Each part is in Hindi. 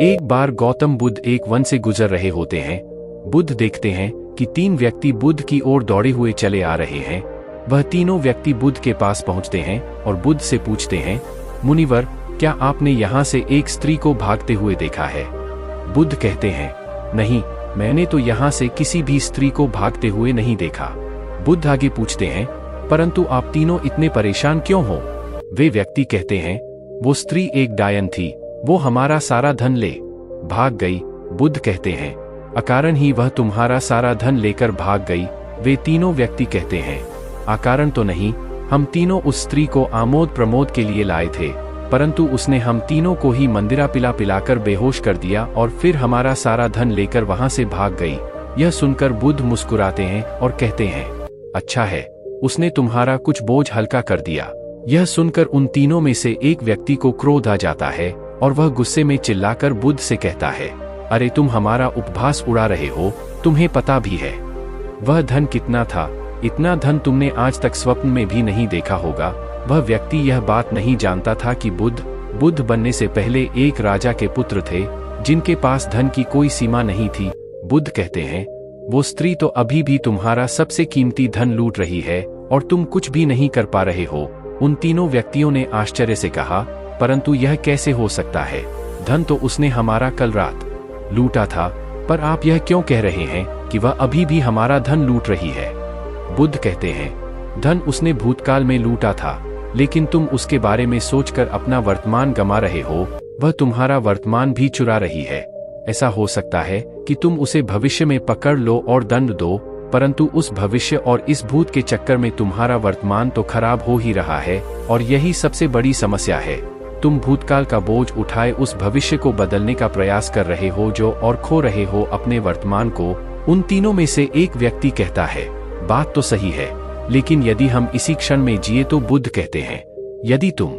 एक बार गौतम बुद्ध एक वन से गुजर रहे होते हैं। बुद्ध देखते हैं कि 3 व्यक्ति बुद्ध की ओर दौड़े हुए चले आ रहे हैं। वह तीनों व्यक्ति बुद्ध के पास पहुंचते हैं और बुद्ध से पूछते हैं, मुनिवर, क्या आपने यहाँ से एक स्त्री को भागते हुए देखा है? बुद्ध कहते हैं, नहीं, मैंने तो यहाँ से किसी भी स्त्री को भागते हुए नहीं देखा। बुद्ध आगे पूछते हैं, परंतु आप तीनों इतने परेशान क्यों हो? वे व्यक्ति कहते हैं, वो स्त्री एक डायन थी, वो हमारा सारा धन ले भाग गई। बुद्ध कहते हैं, अकारण ही वह तुम्हारा सारा धन लेकर भाग गई। वे तीनों व्यक्ति कहते हैं, अकारण तो नहीं, हम तीनों उस स्त्री को आमोद प्रमोद के लिए लाए थे, परंतु उसने हम तीनों को ही मंदिरा पिलाकर बेहोश कर दिया और फिर हमारा सारा धन लेकर वहां से भाग गई। यह सुनकर बुद्ध मुस्कुराते हैं और कहते हैं, अच्छा है, उसने तुम्हारा कुछ बोझ हल्का कर दिया। यह सुनकर उन तीनों में से एक व्यक्ति को क्रोध आ जाता है और वह गुस्से में चिल्लाकर बुद्ध से कहता है, अरे तुम हमारा उपहास उड़ा रहे हो, तुम्हें पता भी है वह धन कितना था? इतना धन तुमने आज तक स्वप्न में भी नहीं देखा होगा। वह व्यक्ति यह बात नहीं जानता था कि बुद्ध बनने से पहले एक राजा के पुत्र थे जिनके पास धन की कोई सीमा नहीं थी। बुद्ध कहते हैं, वो स्त्री तो अभी भी तुम्हारा सबसे कीमती धन लूट रही है और तुम कुछ भी नहीं कर पा रहे हो। उन तीनों व्यक्तियों ने आश्चर्य से कहा, परंतु यह कैसे हो सकता है? धन तो उसने हमारा कल रात लूटा था, पर आप यह क्यों कह रहे हैं कि वह अभी भी हमारा धन लूट रही है? बुद्ध कहते हैं, धन उसने भूतकाल में लूटा था, लेकिन तुम उसके बारे में सोचकर अपना वर्तमान गंवा रहे हो। वह तुम्हारा वर्तमान भी चुरा रही है। ऐसा हो सकता है कि तुम उसे भविष्य में पकड़ लो और दंड दो, परंतु उस भविष्य और इस भूत के चक्कर में तुम्हारा वर्तमान तो खराब हो ही रहा है, और यही सबसे बड़ी समस्या है। तुम भूतकाल का बोझ उठाए उस भविष्य को बदलने का प्रयास कर रहे हो जो और खो रहे हो अपने वर्तमान को। उन तीनों में से एक व्यक्ति कहता है, बात तो सही है, लेकिन यदि हम इसी क्षण में जिए तो? बुद्ध कहते हैं, यदि तुम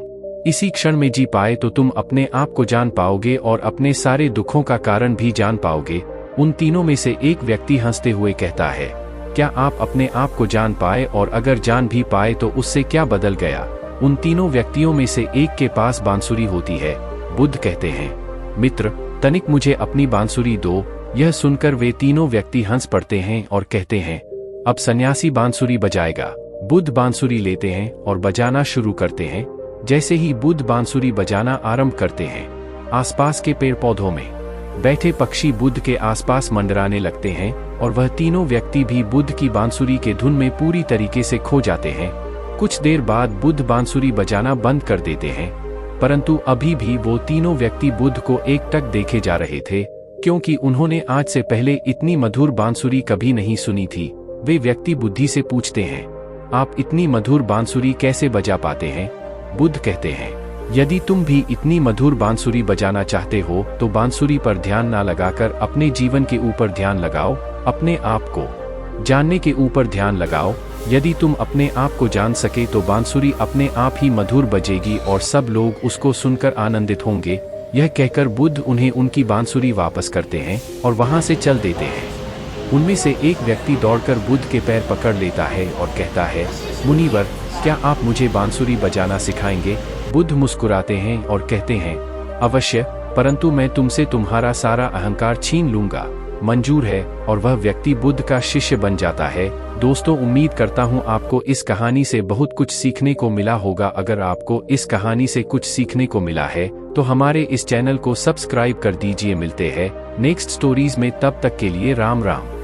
इसी क्षण में जी पाए तो तुम अपने आप को जान पाओगे और अपने सारे दुखों का कारण भी जान पाओगे। उन तीनों में से एक व्यक्ति हंसते हुए कहता है, क्या आप अपने आप को जान पाए, और अगर जान भी पाए तो उससे क्या बदल गया? उन तीनों व्यक्तियों में से एक के पास बांसुरी होती है। बुद्ध कहते हैं, मित्र, तनिक मुझे अपनी बांसुरी दो। यह सुनकर वे तीनों व्यक्ति हंस पड़ते हैं और कहते हैं, अब सन्यासी बांसुरी बजाएगा। बुद्ध बांसुरी लेते हैं और बजाना शुरू करते हैं। जैसे ही बुद्ध बांसुरी बजाना आरंभ करते हैं, आसपास के पेड़ पौधों में बैठे पक्षी बुद्ध के आसपास मंडराने लगते हैं और वह तीनों व्यक्ति भी बुद्ध की बांसुरी के धुन में पूरी तरीके से खो जाते हैं। कुछ देर बाद बुद्ध बांसुरी बजाना बंद कर देते हैं, परंतु अभी भी वो तीनों व्यक्ति बुद्ध को एकटक देखे जा रहे थे, क्योंकि उन्होंने आज से पहले इतनी मधुर बांसुरी कभी नहीं सुनी थी। वे व्यक्ति बुद्धि से पूछते हैं, आप इतनी मधुर बांसुरी कैसे बजा पाते हैं? बुद्ध कहते हैं, यदि तुम भी इतनी मधुर बांसुरी बजाना चाहते हो तो बांसुरी पर ध्यान ना लगाकर अपने जीवन के ऊपर ध्यान लगाओ, अपने आप को जानने के ऊपर ध्यान लगाओ। यदि तुम अपने आप को जान सके तो बांसुरी अपने आप ही मधुर बजेगी और सब लोग उसको सुनकर आनंदित होंगे। यह कहकर बुद्ध उन्हें उनकी बांसुरी वापस करते हैं और वहां से चल देते हैं। उनमें से एक व्यक्ति दौड़कर बुद्ध के पैर पकड़ लेता है और कहता है, मुनिवर, क्या आप मुझे बांसुरी बजाना सिखाएंगे? बुद्ध मुस्कुराते हैं और कहते हैं, अवश्य, परंतु मैं तुमसे तुम्हारा सारा अहंकार छीन लूंगा। मंजूर है। और वह व्यक्ति बुद्ध का शिष्य बन जाता है। दोस्तों, उम्मीद करता हूँ आपको इस कहानी से बहुत कुछ सीखने को मिला होगा। अगर आपको इस कहानी से कुछ सीखने को मिला है तो हमारे इस चैनल को सब्सक्राइब कर दीजिए। मिलते हैं नेक्स्ट स्टोरीज में, तब तक के लिए राम राम।